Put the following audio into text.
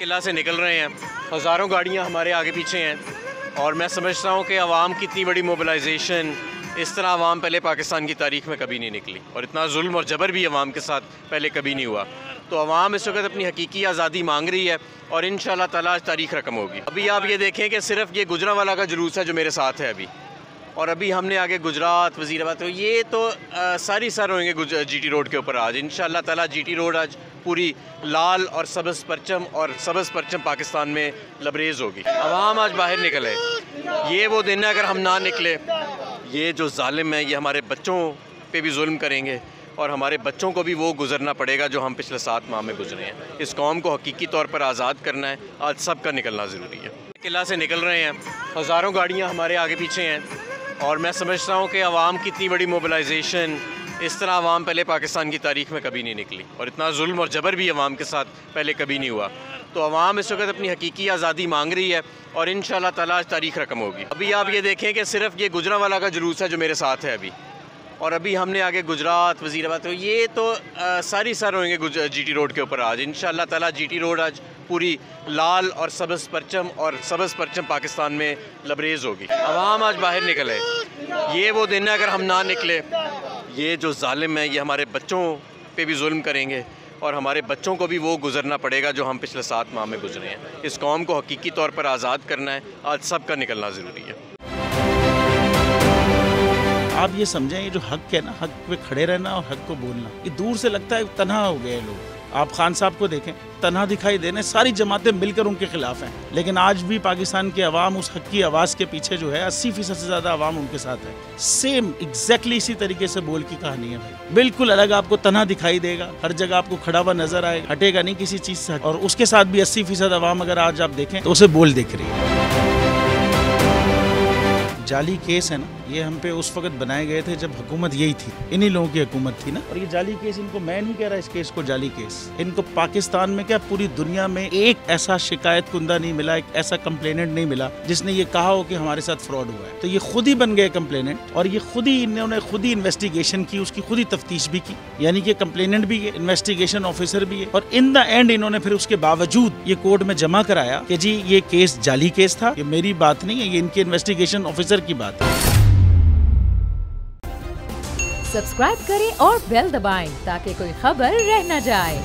किला से निकल रहे हैं, हज़ारों गाड़ियां हमारे आगे पीछे हैं और मैं समझता हूं कि अवाम की इतनी बड़ी मोबिलाइजेशन इस तरह अवाम पहले पाकिस्तान की तारीख़ में कभी नहीं निकली और इतना जुल्म और जबर भी अवाम के साथ पहले कभी नहीं हुआ। तो अवाम इस वक्त अपनी हकीकी आज़ादी मांग रही है और इंशाअल्लाह ताला तारीख़ रकम होगी। अभी आप ये देखें कि सिर्फ ये गुजरांवाला का जुलूस है जो मेरे साथ है अभी, और अभी हमने आगे गुजरात, वज़ीराबाद, तो ये तो सारी सर होंगे जीटी रोड के ऊपर आज इंशाअल्लाह ताला। जीटी रोड आज पूरी लाल और सब्ज़ परचम पाकिस्तान में लबरेज़ होगी। अवाम आज बाहर निकले, ये वो दिन है अगर हम ना निकले, ये जो जालिम है ये हमारे बच्चों पे भी जुल्म करेंगे और हमारे बच्चों को भी वो गुजरना पड़ेगा जो हम पिछले 7 माह में गुजरे हैं। इस कौम को हकीकी तौर पर आज़ाद करना है, आज सबका निकलना ज़रूरी है। किला से निकल रहे हैं, हज़ारों गाड़ियाँ हमारे आगे पीछे हैं और मैं समझता हूँ कि अवाम की इतनी बड़ी मोबिलाइजेशन इस तरह अवाम पहले पाकिस्तान की तारीख़ में कभी नहीं निकली और इतना जुल्म और जबर भी अवाम के साथ पहले कभी नहीं हुआ। तो अवाम इस वक्त अपनी हकीकी आज़ादी मांग रही है और इंशाअल्लाह ताला तारीख़ रकम होगी। अभी आप ये देखें कि सिर्फ ये गुजरांवाला का जुलूस है जो मेरे साथ है अभी, और अभी हमने आगे गुजरात, वज़ीराबाद, तो ये तो सारी सर होंगे जीटी रोड के ऊपर आज इंशाअल्लाह ताला। जीटी रोड आज पूरी लाल और सब्ज़ परचम पाकिस्तान में लबरेज़ होगी। अवाम आज बाहर निकले, ये वो दिन है अगर हम ना निकले, ये जो जालिम है ये हमारे बच्चों पे भी जुल्म करेंगे और हमारे बच्चों को भी वो गुजरना पड़ेगा जो हम पिछले 7 माह में गुजरे हैं। इस कौम को हकीकी तौर पर आज़ाद करना है, आज सबका निकलना ज़रूरी है। आप ये समझें, ये जो हक है ना, हक पे खड़े रहना और हक को बोलना, ये दूर से लगता है तन्हा हो गए लोग। आप खान साहब को देखें, तन्हा दिखाई देने, सारी जमातें मिलकर उनके खिलाफ हैं, लेकिन आज भी पाकिस्तान के अवाम उस हक की आवाज़ के पीछे जो है 80% से ज़्यादा अवाम उनके साथ है। सेम एग्जैक्टली इसी तरीके से बोल की कहानी है भाई, बिल्कुल अलग आपको तन्हा दिखाई देगा, हर जगह आपको खड़ा हुआ नजर आएगा, हटेगा नहीं किसी चीज़ से। और उसके साथ भी 80% अवाम अगर आज आप देखें तो उसे बोल दिख रही है। जाली केस है ना, ये हम पे उस वक्त बनाए गए थे जब हुकूमत यही थी, इन्हीं लोगों की हुकूमत थी ना। और ये जाली केस, इनको मैं नहीं कह रहा इस केस को जाली केस, इनको पाकिस्तान में क्या पूरी दुनिया में एक ऐसा शिकायत कुंदा नहीं मिला, एक ऐसा कंप्लेनेंट नहीं मिला जिसने ये कहा हो कि हमारे साथ फ्रॉड हुआ है। तो ये खुद ही बन गए कंप्लेनेंट और ये खुद ही इन्होंने खुद ही इन्वेस्टिगेशन की, उसकी खुद ही तफ्तीश भी की, यानी कि कंप्लेनेंट भी है, इन्वेस्टिगेशन ऑफिसर भी है। और इन द एंड इन्होंने फिर उसके बावजूद ये कोर्ट में जमा कराया कि जी ये केस जाली केस था। ये मेरी बात नहीं है, ये इनके इन्वेस्टिगेशन ऑफिसर की बात है। सब्सक्राइब करें और बेल दबाएं ताकि कोई खबर रह न जाए।